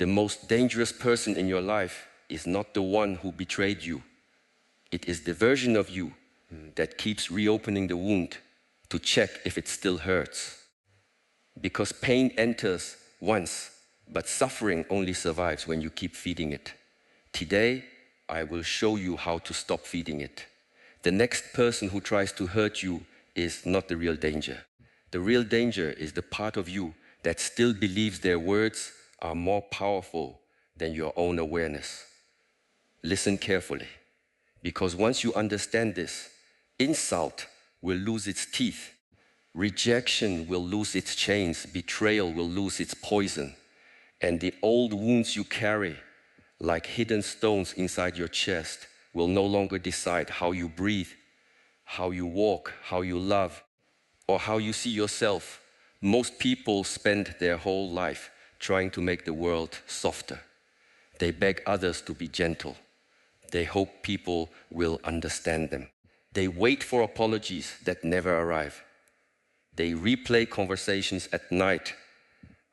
The most dangerous person in your life is not the one who betrayed you. It is the version of you that keeps reopening the wound to check if it still hurts. Because pain enters once, but suffering only survives when you keep feeding it. Today, I will show you how to stop feeding it. The next person who tries to hurt you is not the real danger. The real danger is the part of you that still believes their words are more powerful than your own awareness. Listen carefully, because once you understand this, insult will lose its teeth, rejection will lose its chains, betrayal will lose its poison, and the old wounds you carry, like hidden stones inside your chest, will no longer decide how you breathe, how you walk, how you love, or how you see yourself. Most people spend their whole life trying to make the world softer. They beg others to be gentle. They hope people will understand them. They wait for apologies that never arrive. They replay conversations at night,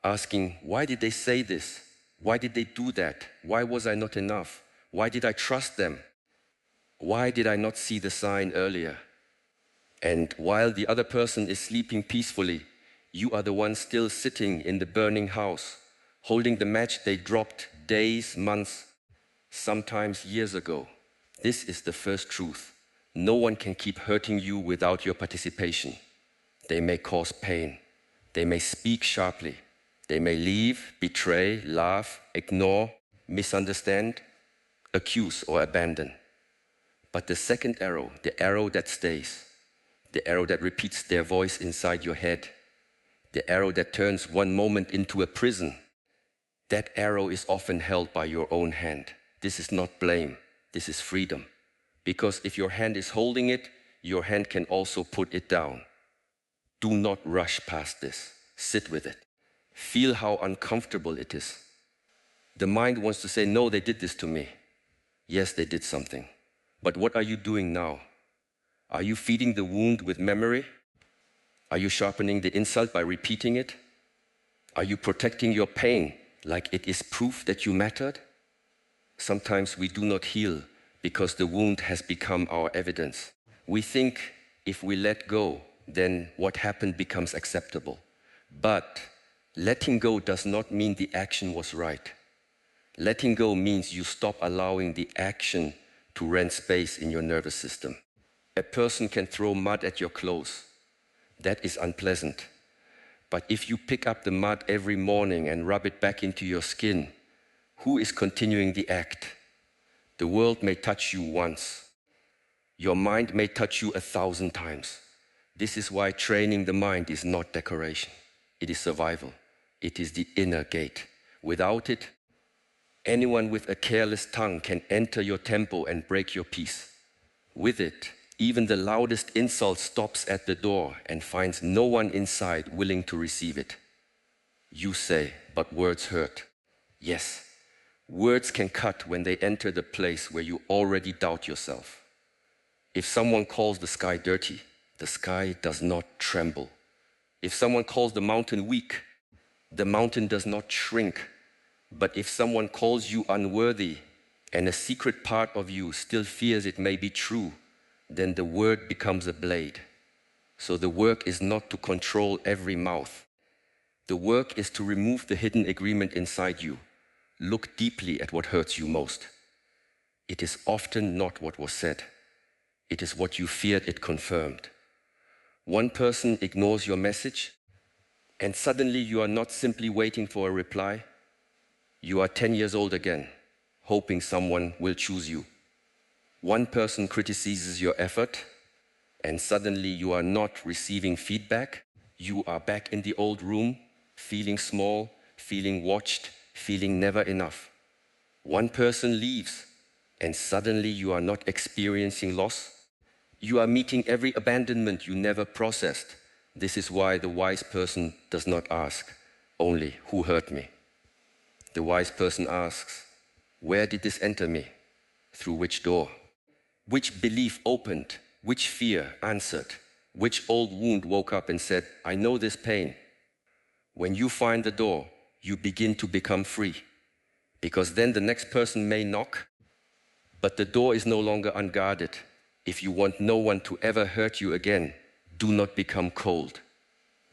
asking, why did they say this? Why did they do that? Why was I not enough? Why did I trust them? Why did I not see the sign earlier? And while the other person is sleeping peacefully, you are the one still sitting in the burning house, holding the match they dropped days, months, sometimes years ago. This is the first truth. No one can keep hurting you without your participation. They may cause pain. They may speak sharply. They may leave, betray, laugh, ignore, misunderstand, accuse, or abandon. But the second arrow, the arrow that stays, the arrow that repeats their voice inside your head, the arrow that turns one moment into a prison, that arrow is often held by your own hand. This is not blame, this is freedom. Because if your hand is holding it, your hand can also put it down. Do not rush past this. Sit with it. Feel how uncomfortable it is. The mind wants to say, no, they did this to me. Yes, they did something. But what are you doing now? Are you feeding the wound with memory? Are you sharpening the insult by repeating it? Are you protecting your pain like it is proof that you mattered? Sometimes we do not heal because the wound has become our evidence. We think if we let go, then what happened becomes acceptable. But letting go does not mean the action was right. Letting go means you stop allowing the action to rent space in your nervous system. A person can throw mud at your clothes. That is unpleasant. But if you pick up the mud every morning and rub it back into your skin, who is continuing the act? The world may touch you once. Your mind may touch you 1,000 times. This is why training the mind is not decoration. It is survival. It is the inner gate. Without it, anyone with a careless tongue can enter your temple and break your peace. With it, even the loudest insult stops at the door and finds no one inside willing to receive it. You say, but words hurt. Yes, words can cut when they enter the place where you already doubt yourself. If someone calls the sky dirty, the sky does not tremble. If someone calls the mountain weak, the mountain does not shrink. But if someone calls you unworthy and a secret part of you still fears it may be true, then the word becomes a blade. So the work is not to control every mouth. The work is to remove the hidden agreement inside you. Look deeply at what hurts you most. It is often not what was said. It is what you feared it confirmed. One person ignores your message, and suddenly you are not simply waiting for a reply. You are 10 years old again, hoping someone will choose you. One person criticizes your effort, and suddenly you are not receiving feedback. You are back in the old room, feeling small, feeling watched, feeling never enough. One person leaves, and suddenly you are not experiencing loss. You are meeting every abandonment you never processed. This is why the wise person does not ask only, who hurt me? The wise person asks, where did this enter me? Through which door? Which belief opened? Which fear answered? Which old wound woke up and said, I know this pain? When you find the door, you begin to become free. Because then the next person may knock, but the door is no longer unguarded. If you want no one to ever hurt you again, do not become cold.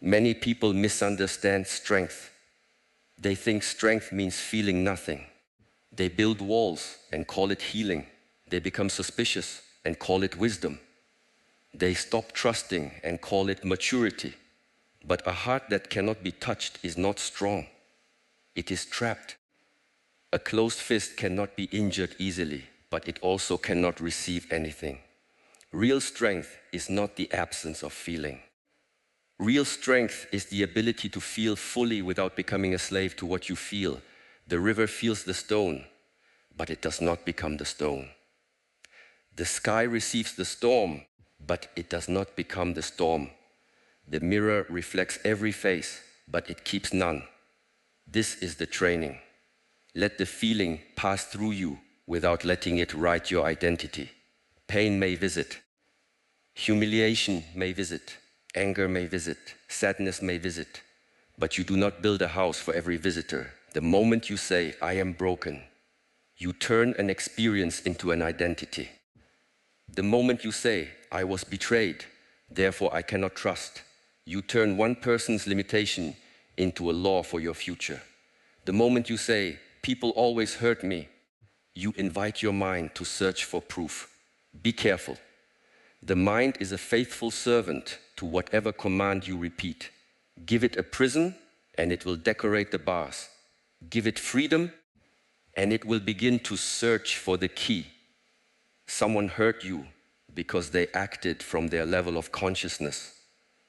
Many people misunderstand strength. They think strength means feeling nothing. They build walls and call it healing. They become suspicious and call it wisdom. They stop trusting and call it maturity. But a heart that cannot be touched is not strong. It is trapped. A closed fist cannot be injured easily, but it also cannot receive anything. Real strength is not the absence of feeling. Real strength is the ability to feel fully without becoming a slave to what you feel. The river feels the stone, but it does not become the stone. The sky receives the storm, but it does not become the storm. The mirror reflects every face, but it keeps none. This is the training. Let the feeling pass through you without letting it write your identity. Pain may visit. Humiliation may visit. Anger may visit. Sadness may visit. But you do not build a house for every visitor. The moment you say, I am broken, you turn an experience into an identity. The moment you say, I was betrayed, therefore I cannot trust, you turn one person's limitation into a law for your future. The moment you say, people always hurt me, you invite your mind to search for proof. Be careful. The mind is a faithful servant to whatever command you repeat. Give it a prison, and it will decorate the bars. Give it freedom, and it will begin to search for the key. Someone hurt you because they acted from their level of consciousness,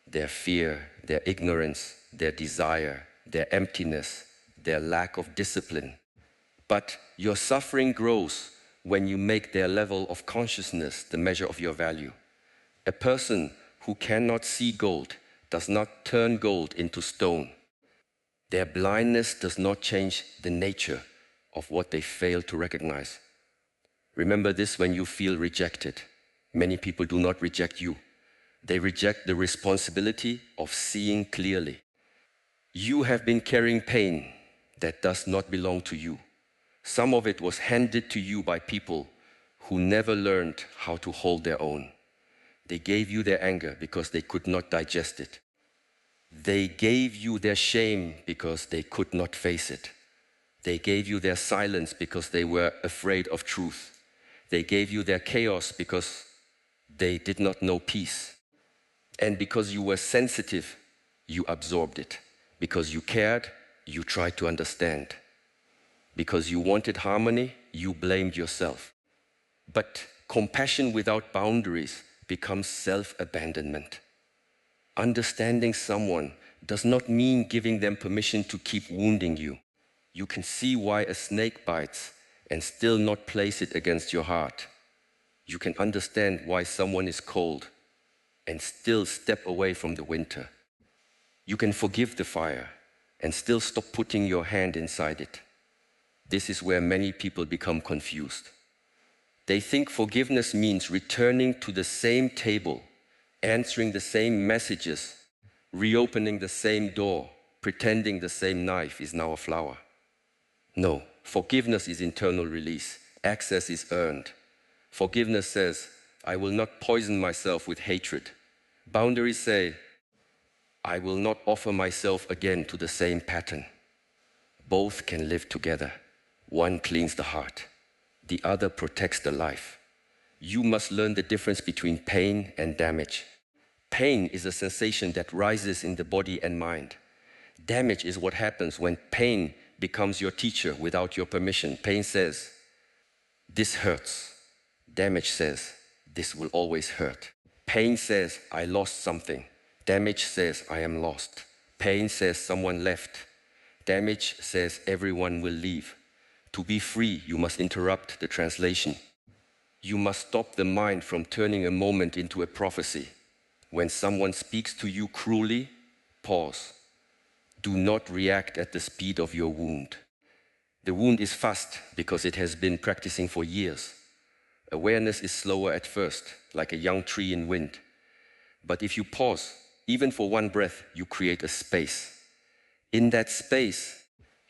their fear, their ignorance, their desire, their emptiness, their lack of discipline. But your suffering grows when you make their level of consciousness the measure of your value. A person who cannot see gold does not turn gold into stone. Their blindness does not change the nature of what they fail to recognize. Remember this when you feel rejected. Many people do not reject you. They reject the responsibility of seeing clearly. You have been carrying pain that does not belong to you. Some of it was handed to you by people who never learned how to hold their own. They gave you their anger because they could not digest it. They gave you their shame because they could not face it. They gave you their silence because they were afraid of truth. They gave you their chaos because they did not know peace. And because you were sensitive, you absorbed it. Because you cared, you tried to understand. Because you wanted harmony, you blamed yourself. But compassion without boundaries becomes self-abandonment. Understanding someone does not mean giving them permission to keep wounding you. You can see why a snake bites and still not place it against your heart. You can understand why someone is cold and still step away from the winter. You can forgive the fire and still stop putting your hand inside it. This is where many people become confused. They think forgiveness means returning to the same table, answering the same messages, reopening the same door, pretending the same knife is now a flower. No, forgiveness is internal release. Access is earned. Forgiveness says, I will not poison myself with hatred. Boundaries say, I will not offer myself again to the same pattern. Both can live together. One cleans the heart. The other protects the life. You must learn the difference between pain and damage. Pain is a sensation that rises in the body and mind. Damage is what happens when pain becomes your teacher without your permission. Pain says, this hurts. Damage says, this will always hurt. Pain says, I lost something. Damage says, I am lost. Pain says, someone left. Damage says, everyone will leave. To be free, you must interrupt the translation. You must stop the mind from turning a moment into a prophecy. When someone speaks to you cruelly, pause. Do not react at the speed of your wound. The wound is fast because it has been practicing for years. Awareness is slower at first, like a young tree in wind. But if you pause, even for one breath, you create a space. In that space,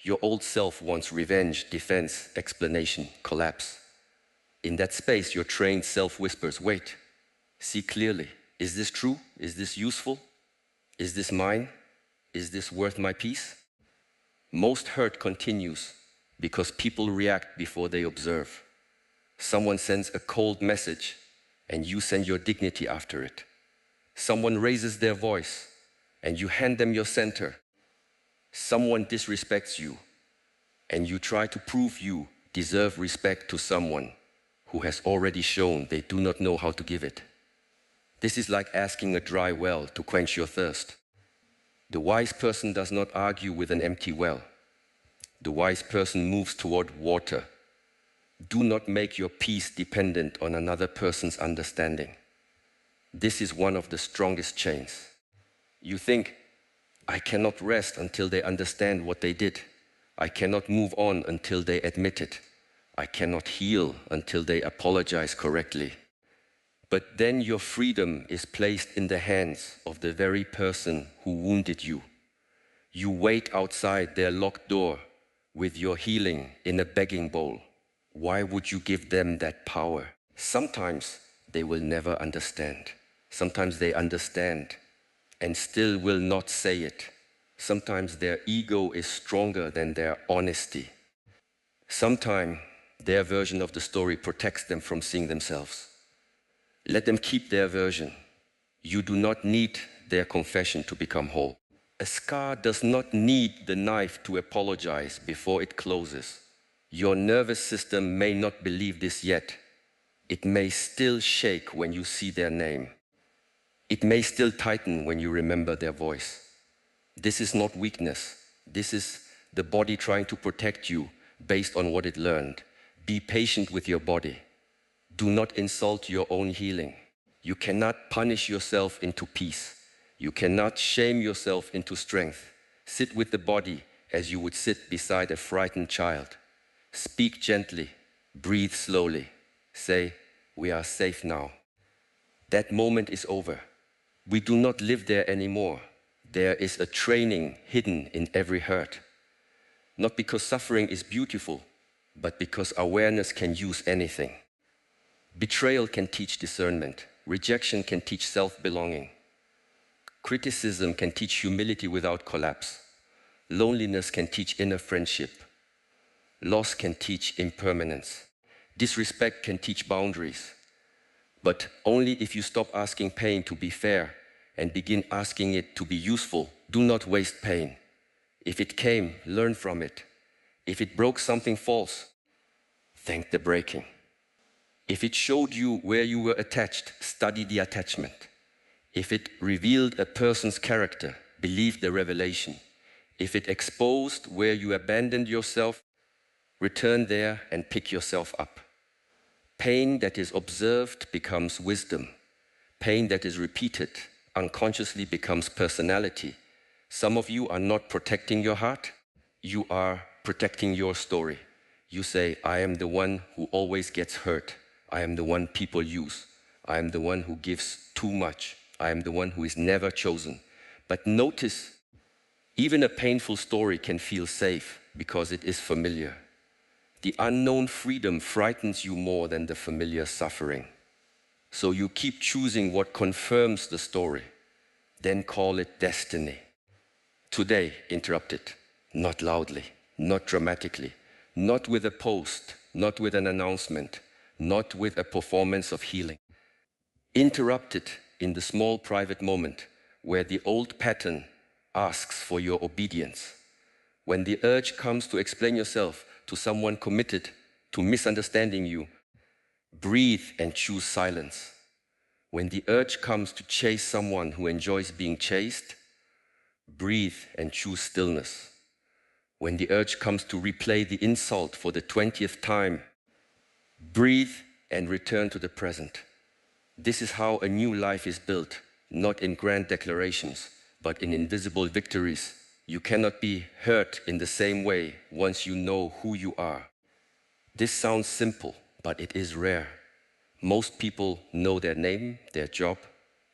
Your old self wants revenge, defense, explanation, collapse. In that space, your trained self whispers, wait, see clearly. Is this true? Is this useful? Is this mine? Is this worth my peace? Most hurt continues because people react before they observe. Someone sends a cold message and you send your dignity after it. Someone raises their voice and you hand them your center. Someone disrespects you and you try to prove you deserve respect to someone who has already shown they do not know how to give it. This is like asking a dry well to quench your thirst. The wise person does not argue with an empty well. The wise person moves toward water. Do not make your peace dependent on another person's understanding. This is one of the strongest chains. You think, I cannot rest until they understand what they did. I cannot move on until they admit it. I cannot heal until they apologize correctly. But then your freedom is placed in the hands of the very person who wounded you. You wait outside their locked door with your healing in a begging bowl. Why would you give them that power? Sometimes they will never understand. Sometimes they understand and still will not say it. Sometimes their ego is stronger than their honesty. Sometimes their version of the story protects them from seeing themselves. Let them keep their version. You do not need their confession to become whole. A scar does not need the knife to apologize before it closes. Your nervous system may not believe this yet. It may still shake when you see their name. It may still tighten when you remember their voice. This is not weakness. This is the body trying to protect you based on what it learned. Be patient with your body. Do not insult your own healing. You cannot punish yourself into peace. You cannot shame yourself into strength. Sit with the body as you would sit beside a frightened child. Speak gently, breathe slowly. Say, we are safe now. That moment is over. We do not live there anymore. There is a training hidden in every hurt. Not because suffering is beautiful, but because awareness can use anything. Betrayal can teach discernment. Rejection can teach self-belonging. Criticism can teach humility without collapse. Loneliness can teach inner friendship. Loss can teach impermanence. Disrespect can teach boundaries. But only if you stop asking pain to be fair and begin asking it to be useful. Do not waste pain. If it came, learn from it. If it broke something false, thank the breaking. If it showed you where you were attached, study the attachment. If it revealed a person's character, believe the revelation. If it exposed where you abandoned yourself, return there and pick yourself up. Pain that is observed becomes wisdom. Pain that is repeated unconsciously becomes personality. Some of you are not protecting your heart, you are protecting your story. You say, I am the one who always gets hurt. I am the one people use. I am the one who gives too much. I am the one who is never chosen. But notice, even a painful story can feel safe because it is familiar. The unknown freedom frightens you more than the familiar suffering. So you keep choosing what confirms the story, then call it destiny. Today, interrupt it, not loudly, not dramatically, not with a post, not with an announcement, not with a performance of healing. Interrupt it in the small private moment where the old pattern asks for your obedience. When the urge comes to explain yourself to someone committed to misunderstanding you, breathe and choose silence. When the urge comes to chase someone who enjoys being chased, breathe and choose stillness. When the urge comes to replay the insult for the 20th time, breathe and return to the present. This is how a new life is built, not in grand declarations, but in invisible victories. You cannot be hurt in the same way once you know who you are. This sounds simple, but it is rare. Most people know their name, their job,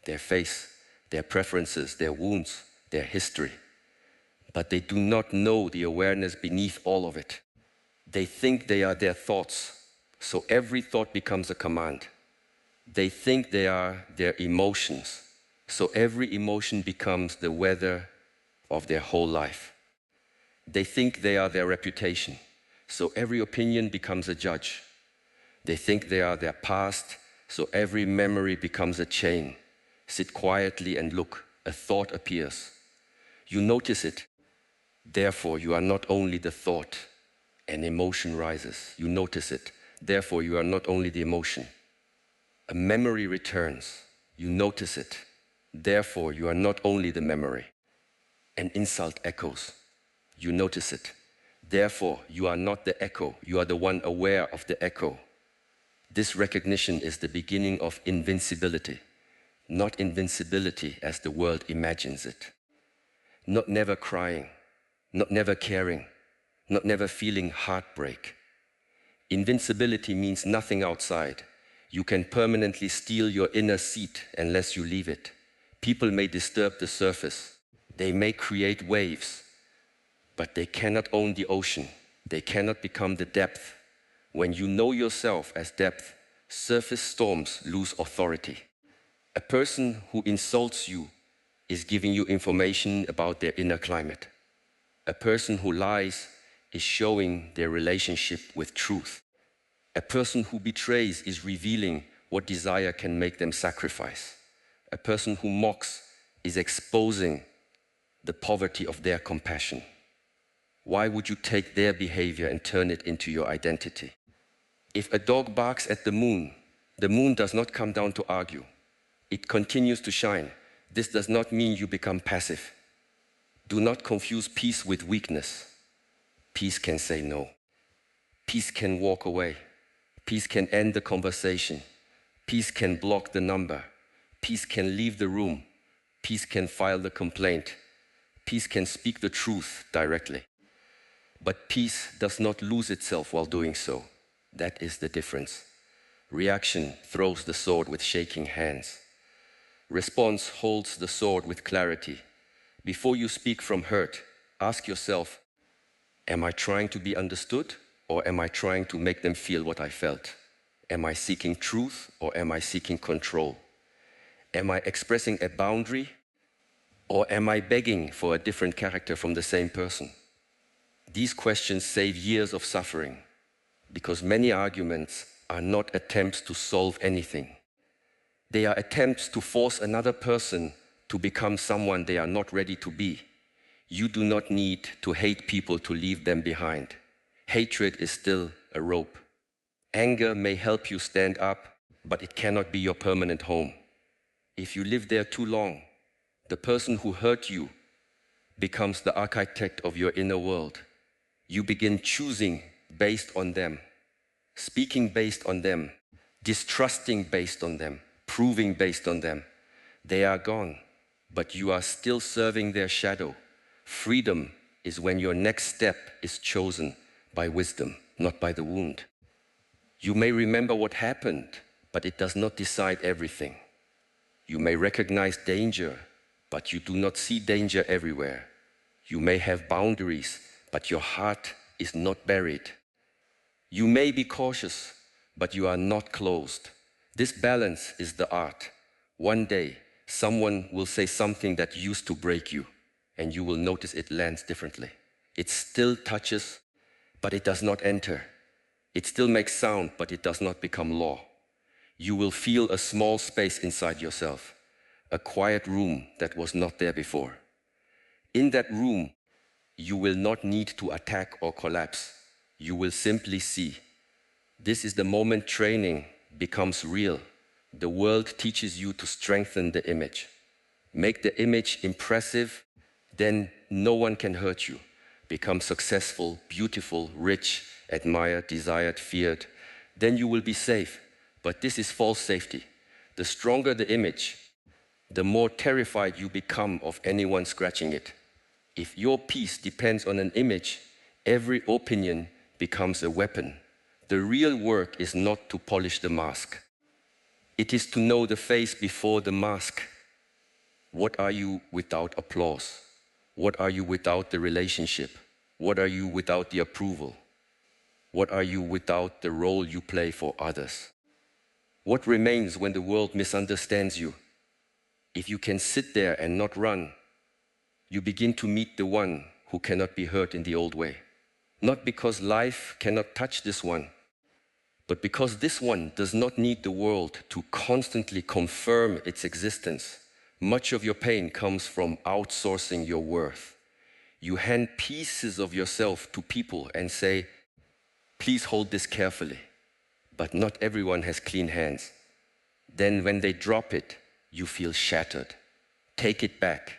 their face, their preferences, their wounds, their history. but they do not know the awareness beneath all of it. They think they are their thoughts, so every thought becomes a command. They think they are their emotions, so every emotion becomes the weather of their whole life. They think they are their reputation, so every opinion becomes a judge. They think they are their past, so every memory becomes a chain. Sit quietly and look, a thought appears. You notice it, therefore you are not only the thought. An emotion rises, you notice it, therefore you are not only the emotion. A memory returns, you notice it, therefore you are not only the memory. An insult echoes, you notice it, therefore you are not the echo, you are the one aware of the echo. This recognition is the beginning of invincibility, not invincibility as the world imagines it. Not never crying, not never caring, not never feeling heartbreak. Invincibility means nothing outside. You can permanently steal your inner seat unless you leave it. People may disturb the surface. They may create waves, but they cannot own the ocean. They cannot become the depth. When you know yourself as depth, surface storms lose authority. A person who insults you is giving you information about their inner climate. A person who lies is showing their relationship with truth. A person who betrays is revealing what desire can make them sacrifice. A person who mocks is exposing the poverty of their compassion. Why would you take their behavior and turn it into your identity? If a dog barks at the moon does not come down to argue. It continues to shine. This does not mean you become passive. Do not confuse peace with weakness. Peace can say no. Peace can walk away. Peace can end the conversation. Peace can block the number. Peace can leave the room. Peace can file the complaint. Peace can speak the truth directly. But peace does not lose itself while doing so. That is the difference. Reaction throws the sword with shaking hands. Response holds the sword with clarity. Before you speak from hurt, ask yourself, am I trying to be understood, or am I trying to make them feel what I felt? Am I seeking truth, or am I seeking control? Am I expressing a boundary, or am I begging for a different character from the same person? These questions save years of suffering, because many arguments are not attempts to solve anything. They are attempts to force another person to become someone they are not ready to be. You do not need to hate people to leave them behind. Hatred is still a rope. Anger may help you stand up, but it cannot be your permanent home. If you live there too long, the person who hurt you becomes the architect of your inner world. You begin choosing based on them, speaking based on them, distrusting based on them, proving based on them. They are gone, but you are still serving their shadow. Freedom is when your next step is chosen by wisdom, not by the wound. You may remember what happened, but it does not decide everything. You may recognize danger, but you do not see danger everywhere. You may have boundaries, but your heart is not buried. You may be cautious, but you are not closed. This balance is the art. One day, someone will say something that used to break you, and you will notice it lands differently. It still touches, but it does not enter. It still makes sound, but it does not become law. You will feel a small space inside yourself, a quiet room that was not there before. In that room, you will not need to attack or collapse. You will simply see. This is the moment training becomes real. The world teaches you to strengthen the image. Make the image impressive, then no one can hurt you. Become successful, beautiful, rich, admired, desired, feared. Then you will be safe. But this is false safety. The stronger the image, the more terrified you become of anyone scratching it. If your peace depends on an image, every opinion becomes a weapon. The real work is not to polish the mask. It is to know the face before the mask. What are you without applause? What are you without the relationship? What are you without the approval? What are you without the role you play for others? What remains when the world misunderstands you? If you can sit there and not run, you begin to meet the one who cannot be hurt in the old way. Not because life cannot touch this one, but because this one does not need the world to constantly confirm its existence. Much of your pain comes from outsourcing your worth. You hand pieces of yourself to people and say, please hold this carefully. But not everyone has clean hands. Then when they drop it, you feel shattered. Take it back.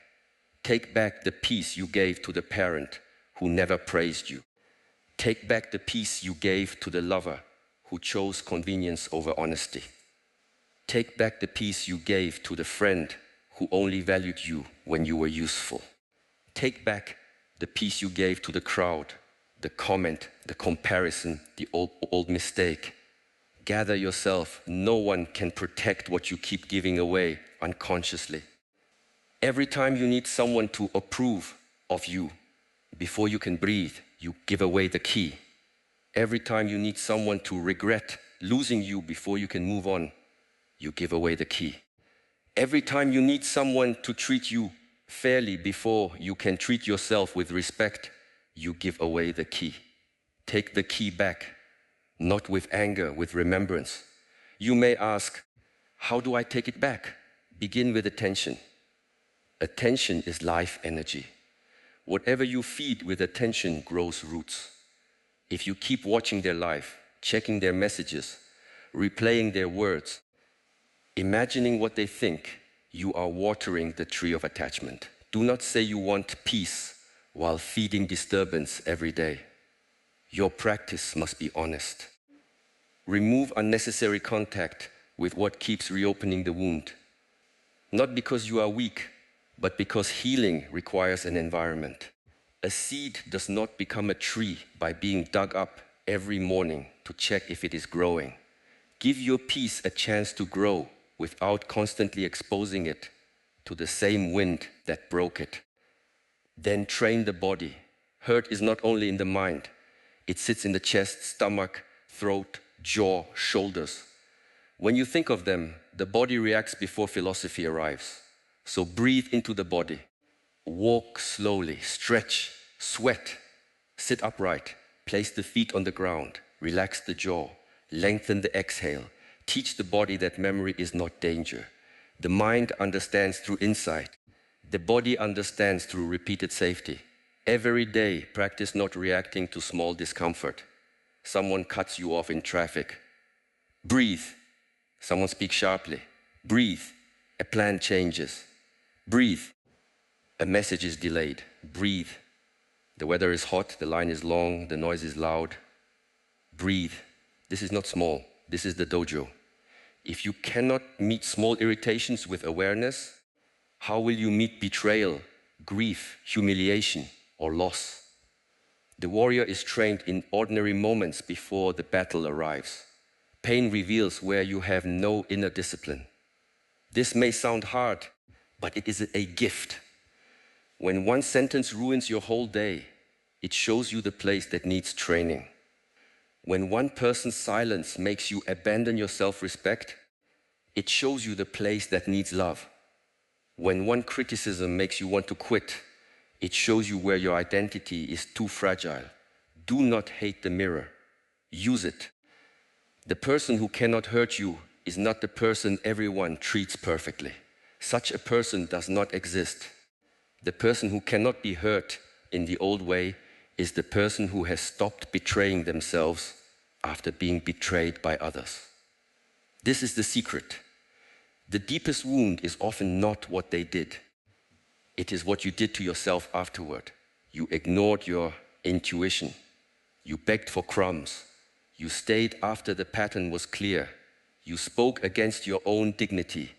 Take back the peace you gave to the parent who never praised you. Take back the peace you gave to the lover who chose convenience over honesty. Take back the peace you gave to the friend who only valued you when you were useful. Take back the peace you gave to the crowd, the comment, the comparison, the old mistake. Gather yourself. No one can protect what you keep giving away unconsciously. Every time you need someone to approve of you, before you can breathe, you give away the key. Every time you need someone to regret losing you before you can move on, you give away the key. Every time you need someone to treat you fairly before you can treat yourself with respect, you give away the key. Take the key back, not with anger, with remembrance. You may ask, how do I take it back? Begin with attention. Attention is life energy. Whatever you feed with attention grows roots. If you keep watching their life, checking their messages, replaying their words, imagining what they think, you are watering the tree of attachment. Do not say you want peace while feeding disturbance every day. Your practice must be honest. Remove unnecessary contact with what keeps reopening the wound. Not because you are weak, but because healing requires an environment. A seed does not become a tree by being dug up every morning to check if it is growing. Give your peace a chance to grow without constantly exposing it to the same wind that broke it. Then train the body. Hurt is not only in the mind. It sits in the chest, stomach, throat, jaw, shoulders. When you think of them, the body reacts before philosophy arrives. So breathe into the body. Walk slowly, stretch, sweat, sit upright, place the feet on the ground, relax the jaw, lengthen the exhale. Teach the body that memory is not danger. The mind understands through insight. The body understands through repeated safety. Every day, practice not reacting to small discomfort. Someone cuts you off in traffic. Breathe. Someone speaks sharply. Breathe. A plan changes. Breathe. A message is delayed. Breathe. The weather is hot, the line is long, the noise is loud. Breathe. This is not small. This is the dojo. If you cannot meet small irritations with awareness, how will you meet betrayal, grief, humiliation, or loss? The warrior is trained in ordinary moments before the battle arrives. Pain reveals where you have no inner discipline. This may sound hard, but it is a gift. When one sentence ruins your whole day, it shows you the place that needs training. When one person's silence makes you abandon your self-respect, it shows you the place that needs love. When one criticism makes you want to quit, it shows you where your identity is too fragile. Do not hate the mirror. Use it. The person who cannot hurt you is not the person everyone treats perfectly. Such a person does not exist. The person who cannot be hurt in the old way is the person who has stopped betraying themselves after being betrayed by others. This is the secret. The deepest wound is often not what they did. It is what you did to yourself afterward. You ignored your intuition. You begged for crumbs. You stayed after the pattern was clear. You spoke against your own dignity.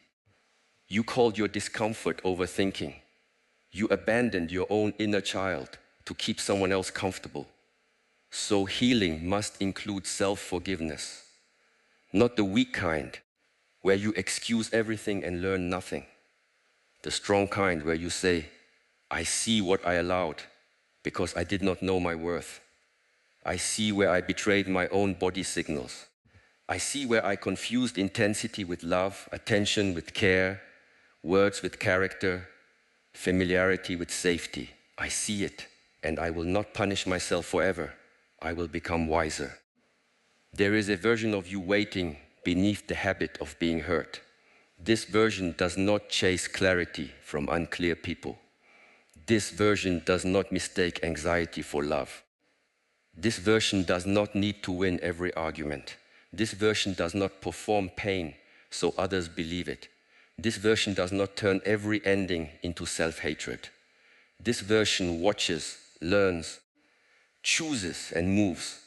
You called your discomfort overthinking. You abandoned your own inner child to keep someone else comfortable. So healing must include self-forgiveness, not the weak kind, where you excuse everything and learn nothing. The strong kind, where you say, I see what I allowed because I did not know my worth. I see where I betrayed my own body signals. I see where I confused intensity with love, attention with care, words with character, familiarity with safety. I see it, and I will not punish myself forever. I will become wiser. There is a version of you waiting beneath the habit of being hurt. This version does not chase clarity from unclear people. This version does not mistake anxiety for love. This version does not need to win every argument. This version does not perform pain so others believe it. This version does not turn every ending into self-hatred. This version watches, learns, chooses, and moves.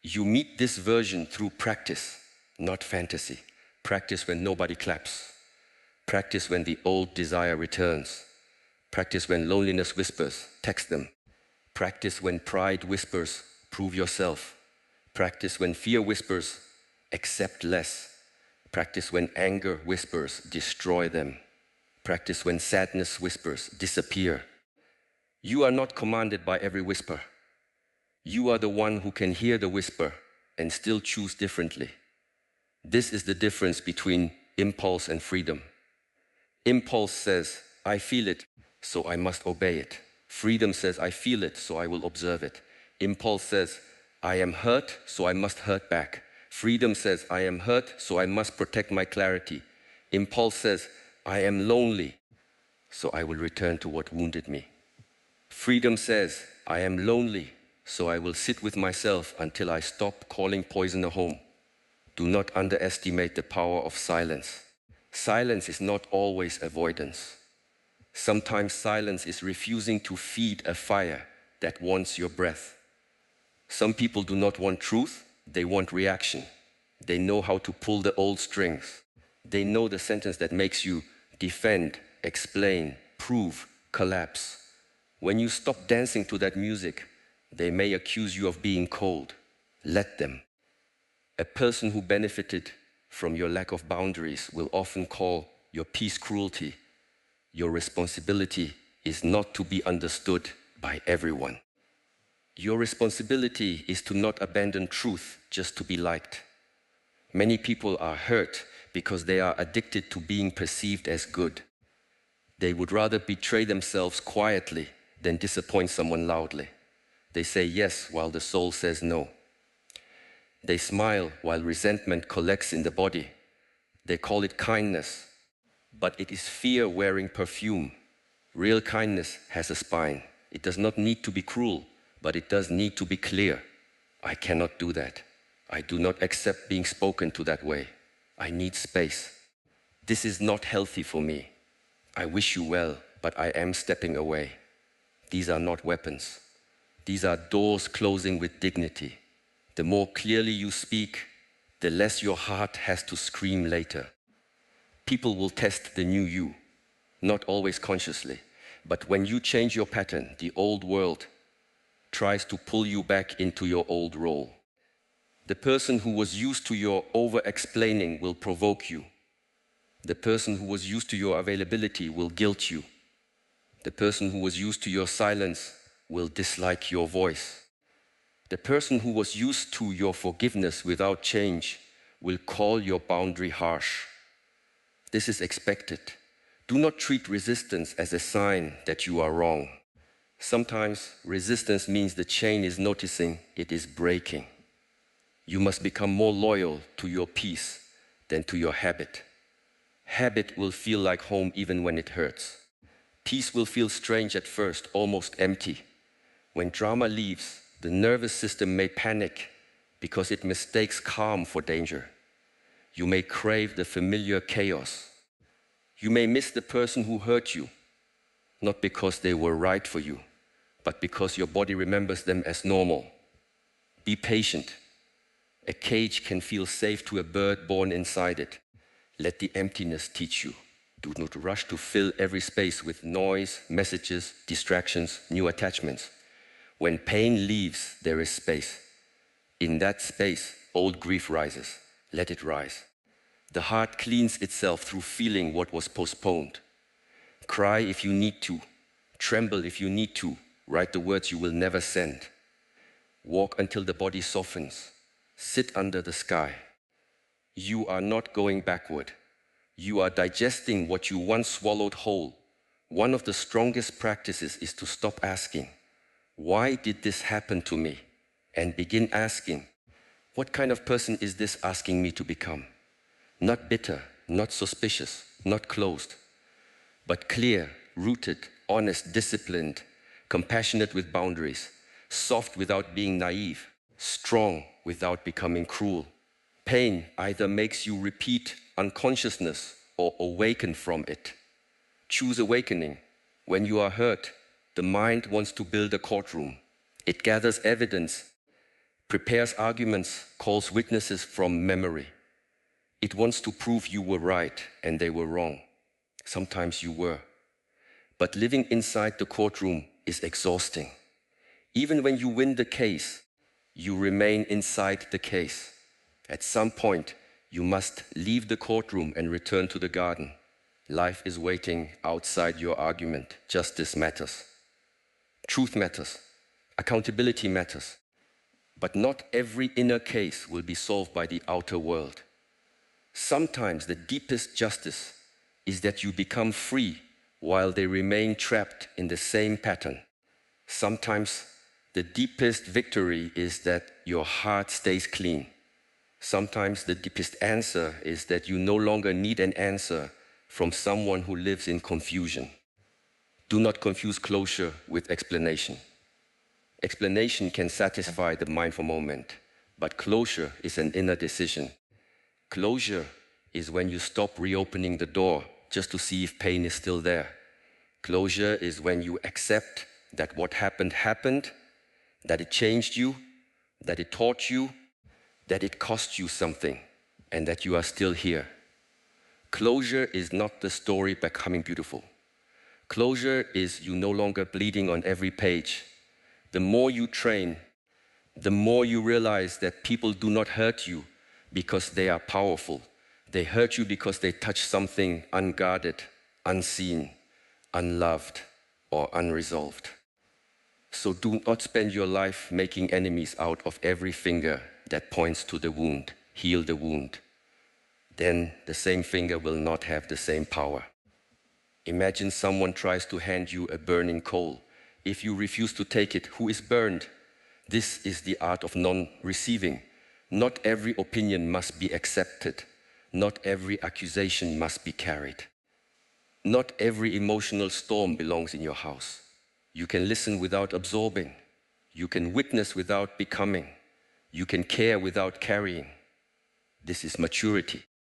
You meet this version through practice, not fantasy. Practice when nobody claps. Practice when the old desire returns. Practice when loneliness whispers, text them. Practice when pride whispers, prove yourself. Practice when fear whispers, accept less. Practice when anger whispers, destroy them. Practice when sadness whispers, disappear. You are not commanded by every whisper. You are the one who can hear the whisper and still choose differently. This is the difference between impulse and freedom. Impulse says, I feel it, so I must obey it. Freedom says, I feel it, so I will observe it. Impulse says, I am hurt, so I must hurt back. Freedom says, I am hurt, so I must protect my clarity. Impulse says, I am lonely, so I will return to what wounded me. Freedom says, I am lonely, so I will sit with myself until I stop calling poison a home. Do not underestimate the power of silence. Silence is not always avoidance. Sometimes silence is refusing to feed a fire that wants your breath. Some people do not want truth, they want reaction. They know how to pull the old strings. They know the sentence that makes you defend, explain, prove, collapse. When you stop dancing to that music, they may accuse you of being cold. Let them. A person who benefited from your lack of boundaries will often call your peace cruelty. Your responsibility is not to be understood by everyone. Your responsibility is to not abandon truth just to be liked. Many people are hurt because they are addicted to being perceived as good. They would rather betray themselves quietly than disappoint someone loudly. They say yes while the soul says no. They smile while resentment collects in the body. They call it kindness, but it is fear wearing perfume. Real kindness has a spine. It does not need to be cruel, but it does need to be clear. I cannot do that. I do not accept being spoken to that way. I need space. This is not healthy for me. I wish you well, but I am stepping away. These are not weapons. These are doors closing with dignity. The more clearly you speak, the less your heart has to scream later. People will test the new you, not always consciously, but when you change your pattern, the old world tries to pull you back into your old role. The person who was used to your over-explaining will provoke you. The person who was used to your availability will guilt you. The person who was used to your silence will dislike your voice. The person who was used to your forgiveness without change will call your boundary harsh. This is expected. Do not treat resistance as a sign that you are wrong. Sometimes resistance means the chain is noticing it is breaking. You must become more loyal to your peace than to your habit. Habit will feel like home even when it hurts. Peace will feel strange at first, almost empty. When drama leaves, the nervous system may panic because it mistakes calm for danger. You may crave the familiar chaos. You may miss the person who hurt you, not because they were right for you, but because your body remembers them as normal. Be patient. A cage can feel safe to a bird born inside it. Let the emptiness teach you. Do not rush to fill every space with noise, messages, distractions, new attachments. When pain leaves, there is space. In that space, old grief rises. Let it rise. The heart cleans itself through feeling what was postponed. Cry if you need to. Tremble if you need to. Write the words you will never send. Walk until the body softens. Sit under the sky. You are not going backward. You are digesting what you once swallowed whole. One of the strongest practices is to stop asking, why did this happen to me? And begin asking, what kind of person is this asking me to become? Not bitter, not suspicious, not closed, but clear, rooted, honest, disciplined, compassionate with boundaries, soft without being naive, strong without becoming cruel. Pain either makes you repeat unconsciousness or awaken from it. Choose awakening. When you are hurt, the mind wants to build a courtroom. It gathers evidence, prepares arguments, calls witnesses from memory. It wants to prove you were right and they were wrong. Sometimes you were. But living inside the courtroom is exhausting. Even when you win the case, you remain inside the case. At some point, you must leave the courtroom and return to the garden. Life is waiting outside your argument. Justice matters. Truth matters. Accountability matters. But not every inner case will be solved by the outer world. Sometimes the deepest justice is that you become free while they remain trapped in the same pattern. Sometimes the deepest victory is that your heart stays clean. Sometimes the deepest answer is that you no longer need an answer from someone who lives in confusion. Do not confuse closure with explanation. Explanation can satisfy the mind for a moment, but closure is an inner decision. Closure is when you stop reopening the door just to see if pain is still there. Closure is when you accept that what happened happened, that it changed you, that it taught you, that it cost you something, and that you are still here. Closure is not the story becoming beautiful. Closure is you no longer bleeding on every page. The more you train, the more you realize that people do not hurt you because they are powerful. They hurt you because they touch something unguarded, unseen, unloved, or unresolved. So do not spend your life making enemies out of every finger that points to the wound. Heal the wound. Then the same finger will not have the same power. Imagine someone tries to hand you a burning coal. If you refuse to take it, who is burned? This is the art of non-receiving. Not every opinion must be accepted. Not every accusation must be carried. Not every emotional storm belongs in your house. You can listen without absorbing. You can witness without becoming. You can care without carrying. This is maturity.